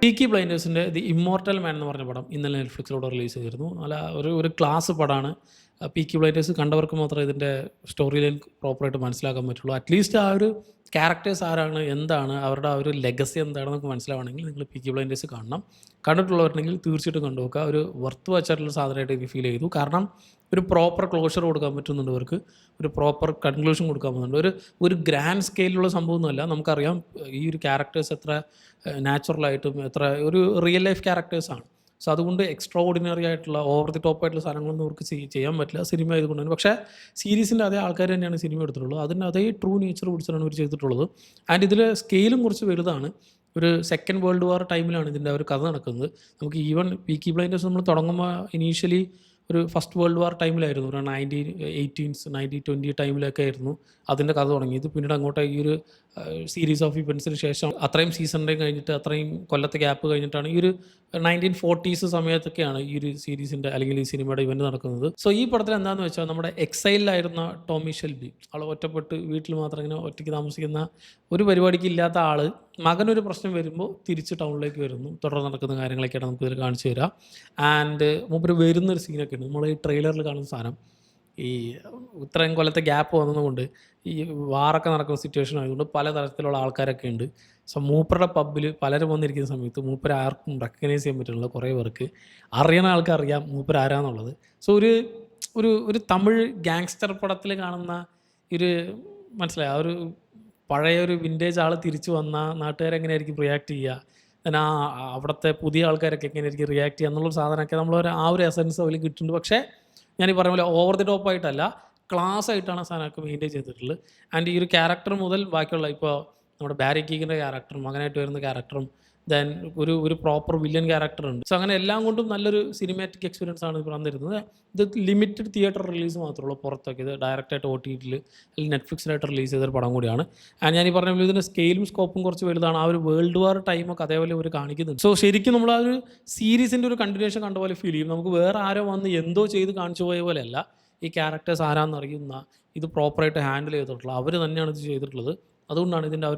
Peaky ബ്ലൈൻഡേഴ്സിൻ്റെ the immortal മാൻ എന്ന് പറഞ്ഞ പടം ഇന്നലെ നെറ്റ്ഫ്ലിക്സിലൂടെ റിലീസ് ചെയ്തിരുന്നു. നല്ല ഒരു ക്ലാസ് പടമാണ്. പീക്കി ബ്ലൈൻഡേഴ്സ് കണ്ടവർക്ക് മാത്രമേ ഇതിൻ്റെ സ്റ്റോറി ലൈൻ പ്രോപ്പറായിട്ട് മനസ്സിലാക്കാൻ പറ്റുള്ളൂ. അറ്റ്ലീസ്റ്റ് ആ ഒരു ക്യാരക്ടേഴ്സ് ആരാണ്, എന്താണ് അവരുടെ ആ ഒരു ലെഗസി എന്താണെന്ന് നമുക്ക് മനസ്സിലാവണമെങ്കിൽ നിങ്ങൾ പീക്കി ബ്ലൈൻഡേഴ്സ് കാണണം. കണ്ടിട്ടുള്ളവരുണ്ടെങ്കിൽ തീർച്ചയായിട്ടും കണ്ടു നോക്കുക. ഒരു വർത്ത് വച്ചിട്ടുള്ള സാധനമായിട്ട് എനിക്ക് ഫീൽ ചെയ്തു. കാരണം ഒരു പ്രോപ്പർ ക്ലോഷർ കൊടുക്കാൻ പറ്റുന്നുണ്ട് അവർക്ക്, ഒരു പ്രോപ്പർ കൺക്ലൂഷൻ കൊടുക്കാൻ പറ്റുന്നുണ്ട്. ഒരു ഗ്രാൻഡ് സ്കെയിലുള്ള സംഭവമൊന്നുമല്ല. നമുക്കറിയാം ഈ ഒരു ക്യാരക്ടേഴ്സ് എത്ര നാച്ചുറലായിട്ടും എത്ര ഒരു റിയൽ ലൈഫ് ക്യാരക്ടേഴ്സാണ്. സോ അതുകൊണ്ട് എക്സ്ട്രാ ഓർഡിനറി ആയിട്ടുള്ള ഓവർ ദി ടോപ്പ് ആയിട്ടുള്ള സാധനങ്ങളൊന്നും അവർക്ക് ചെയ്യാൻ പറ്റില്ല സിനിമ ആയതുകൊണ്ട് തന്നെ. പക്ഷേ സീരീസിൻ്റെ അതേ ആൾക്കാർ തന്നെയാണ് സിനിമ എടുത്തിട്ടുള്ളത്. അതിൻ്റെ അതേ ട്രൂ നേച്ചർ പിടിച്ചിട്ടാണ് അവർ ചെയ്തിട്ടുള്ളത്. ആൻഡ് ഇതിൽ സ്കെയിലും കുറച്ച് വലുതാണ്. ഒരു സെക്കൻഡ് വേൾഡ് വാർ ടൈമിലാണ് ഇതിൻ്റെ ഒരു കഥ നടക്കുന്നത്. നമുക്ക് ഈവൻ പീക്കി ബ്ലൈൻഡേഴ്സ് നമ്മൾ തുടങ്ങുമ്പോൾ ഇനീഷ്യലി ഒരു ഫസ്റ്റ് വേൾഡ് വാർ ടൈമിലായിരുന്നു, ഒരു 1920 ടൈമിലൊക്കെ ആയിരുന്നു അതിൻ്റെ കഥ തുടങ്ങിയത്. പിന്നീട് അങ്ങോട്ട് ഈ ഒരു സീരീസ് ഓഫ് ഇവൻസിന് ശേഷം അത്രയും സീസണിൻ്റെ കഴിഞ്ഞിട്ട് അത്രയും കൊല്ലത്തെ ഗ്യാപ്പ് കഴിഞ്ഞിട്ടാണ് ഈ ഒരു 1940s സമയത്തൊക്കെയാണ് ഈ ഒരു സീരീസിൻ്റെ അല്ലെങ്കിൽ ഈ സിനിമയുടെ ഇവൻറ്റ് നടക്കുന്നത്. സോ ഈ പടത്തിൽ എന്താണെന്ന് വെച്ചാൽ നമ്മുടെ എക്സൈലിലായിരുന്ന ടോമി ഷെൽബി, ആൾ ഒറ്റപ്പെട്ട് വീട്ടിൽ മാത്രം ഇങ്ങനെ ഒറ്റയ്ക്ക് താമസിക്കുന്ന, ഒരു പരിപാടിക്ക് ഇല്ലാത്ത ആൾ, മകനൊരു പ്രശ്നം വരുമ്പോൾ തിരിച്ച് ടൗണിലേക്ക് വരുന്നു. തുടർന്ന് നടക്കുന്ന കാര്യങ്ങളൊക്കെയാണ് നമുക്കിതിൽ കാണിച്ചു തരാം. ആൻഡ് മൂപ്പര് വരുന്നൊരു സീനൊക്കെ ഉണ്ട്. നമ്മൾ ഈ ട്രെയിലറിൽ കാണുന്ന സാധനം, ഈ ഇത്രയും കൊല്ലത്തെ ഗ്യാപ്പ് വന്നതുകൊണ്ട് ഈ വാറൊക്കെ നടക്കുന്ന സിറ്റുവേഷൻ ആയതുകൊണ്ട് പല തരത്തിലുള്ള ആൾക്കാരൊക്കെ ഉണ്ട്. സോ മൂപ്പരുടെ പബ്ബിൽ പലരും വന്നിരിക്കുന്ന സമയത്ത് മൂപ്പര് ആർക്കും റെക്കഗ്നൈസ് ചെയ്യാൻ പറ്റുന്നില്ല. കുറേ പേർക്ക് അറിയുന്ന ആൾക്കറിയാം മൂപ്പര് ആരാന്നുള്ളത്. സോ ഒരു തമിഴ് ഗാങ്സ്റ്റർ പടത്തിൽ കാണുന്ന ഒരു മനസ്സിലായി, ആ ഒരു പഴയ ഒരു വിൻറ്റേജ് ആൾ തിരിച്ചു വന്നാൽ നാട്ടുകാരെങ്ങനെയായിരിക്കും റിയാക്ട് ചെയ്യുക, then അവിടുത്തെ പുതിയ ആൾക്കാരൊക്കെ എങ്ങനെയായിരിക്കും റിയാക്ട് ചെയ്യുക എന്നുള്ളൊരു സാധനമൊക്കെ നമ്മൾ ആ ഒരു എസൻസ് അതിൽ കിട്ടുന്നുണ്ട്. പക്ഷേ ഞാൻ ഈ പറഞ്ഞ പോലെ ഓവർ ദി ടോപ്പ് ആയിട്ടല്ല, ക്ലാസ് ആയിട്ടാണ് ആ സാധനമൊക്കെ മെയിൻറ്റെയിൻ ചെയ്തിട്ടുള്ളത്. ആൻഡ് ഈ ഒരു ക്യാരക്ടർ മുതൽ ബാക്കിയുള്ള ഇപ്പോൾ നമ്മുടെ ബാരി കീഗിൻ്റെ ക്യാരക്ടറും മകനായിട്ട് വരുന്ന ക്യാരക്ടറും ദെൻ ഒരു പ്രോപ്പർ വില്ലൻ ക്യാരക്ടറുണ്ട്. സോ അങ്ങനെ എല്ലാം കൊണ്ടും നല്ലൊരു സിനിമാറ്റിക് എക്സ്പീരിയൻസ് ആണ് ഇപ്പോൾ തരുന്നത്. ഇത് ലിമിറ്റഡ് തിയേറ്റർ റിലീസ് മാത്രമേ ഉള്ളൂ പുറത്തൊക്കെ. ഇത് ഡയറക്റ്റായിട്ട് OTTയിൽ അല്ലെങ്കിൽ നെറ്റ്ഫ്ലിക്സിലായിട്ട് റിലീസ് ചെയ്തൊരു പടം കൂടിയാണ്. ഞാൻ ഈ പറഞ്ഞ പോലെ ഇതിൻ്റെ സ്കെയിലും സ്കോപ്പും കുറച്ച് വലുതാണ്. ആ ഒരു വേൾഡ് വാർ ടൈമൊക്കെ അതേപോലെ അവർ കാണിക്കുന്നുണ്ട്. സോ ശരിക്കും നമ്മൾ ആ ഒരു സീരീസിൻ്റെ ഒരു കണ്ടിന്യൂഷൻ കണ്ട പോലെ ഫീൽ ചെയ്യും. നമുക്ക് വേറെ ആരോ വന്ന് എന്തോ ചെയ്ത് കാണിച്ചു പോയ പോലെയല്ല. ഈ ക്യാരക്ടേഴ്സ് ആരാന്ന് അറിയുന്ന, ഇത് പ്രോപ്പറായിട്ട് ഹാൻഡിൽ ചെയ്തിട്ടുള്ളത് അവർ തന്നെയാണ് ഇത് ചെയ്തിട്ടുള്ളത്. അതുകൊണ്ടാണ് ഇതിൻ്റെ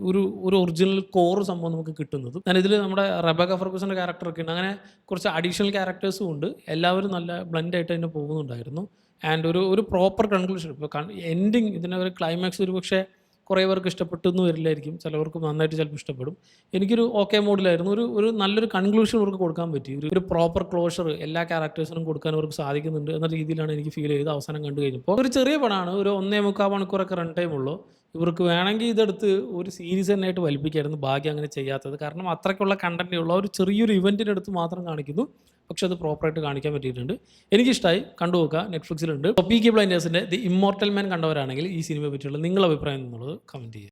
ഒരു ഒറിജിനൽ കോർ സംഭവം നമുക്ക് കിട്ടുന്നത്. ഞാൻ ഇതിൽ നമ്മുടെ റെബേക്ക ഫെർഗൂസൻ്റെ ക്യാരക്ടറൊക്കെ ഉണ്ട്. അങ്ങനെ കുറച്ച് അഡീഷണൽ ക്യാരക്ടേഴ്സും ഉണ്ട്. എല്ലാവരും നല്ല ബ്ലെൻഡായിട്ട് തന്നെ പോകുന്നുണ്ടായിരുന്നു. ആൻഡ് ഒരു പ്രോപ്പർ കൺക്ലൂഷൻ, ഇപ്പോൾ എൻഡിങ്, ഇതിൻ്റെ ഒരു ക്ലൈമാക്സ് ഒരു പക്ഷേ കുറേ പേർക്ക് ഇഷ്ടപ്പെട്ടെന്ന് വരില്ലായിരിക്കും, ചിലവർക്ക് നന്നായിട്ട് ചിലപ്പോൾ ഇഷ്ടപ്പെടും. എനിക്കൊരു ഓക്കെ മോഡിലായിരുന്നു. ഒരു നല്ലൊരു കൺക്ലൂഷൻ അവർക്ക് കൊടുക്കാൻ പറ്റി. ഒരു പ്രോപ്പർ ക്ലോഷർ എല്ലാ ക്യാരക്ടേഴ്സിനും കൊടുക്കാൻ അവർക്ക് സാധിക്കുന്നുണ്ട് എന്ന രീതിയിലാണ് എനിക്ക് ഫീൽ ചെയ്ത് അവസാനം കണ്ടു കഴിഞ്ഞപ്പോൾ. ഒരു ചെറിയ പടമാണ്, ഒരു 1.25 മണിക്കൂറൊക്കെ റൺ ടൈം ഉള്ളൂ. ഇവർക്ക് വേണമെങ്കിൽ ഇതെടുത്ത് ഒരു സീരീസ് തന്നെയായിട്ട് വലിപ്പിക്കായിരുന്നു. ഭാഗ്യം അങ്ങനെ ചെയ്യാത്തത്. കാരണം അത്രയ്ക്കുള്ള കണ്ടൻറ്റുള്ള ഒരു ചെറിയൊരു ഇവൻറ്റിൻ്റെ അടുത്ത് മാത്രം കാണിക്കുന്നു, പക്ഷെ അത് പ്രോപ്പറായിട്ട് കാണിക്കാൻ പറ്റിയിട്ടുണ്ട്. എനിക്കിഷ്ടമായി, കണ്ടു നോക്കുക, നെറ്റ്ഫ്ലിക്സിലുണ്ട്. പീക്കി ബ്ലൈൻഡേഴ്സിൻ്റെ ദി ഇമ്മോർട്ടൽ മാൻ കണ്ടവരാണെങ്കിൽ ഈ സിനിമയെ പറ്റിയുള്ള നിങ്ങളുടെ അഭിപ്രായം എന്നുള്ളത് കമൻറ്റ് ചെയ്യുക.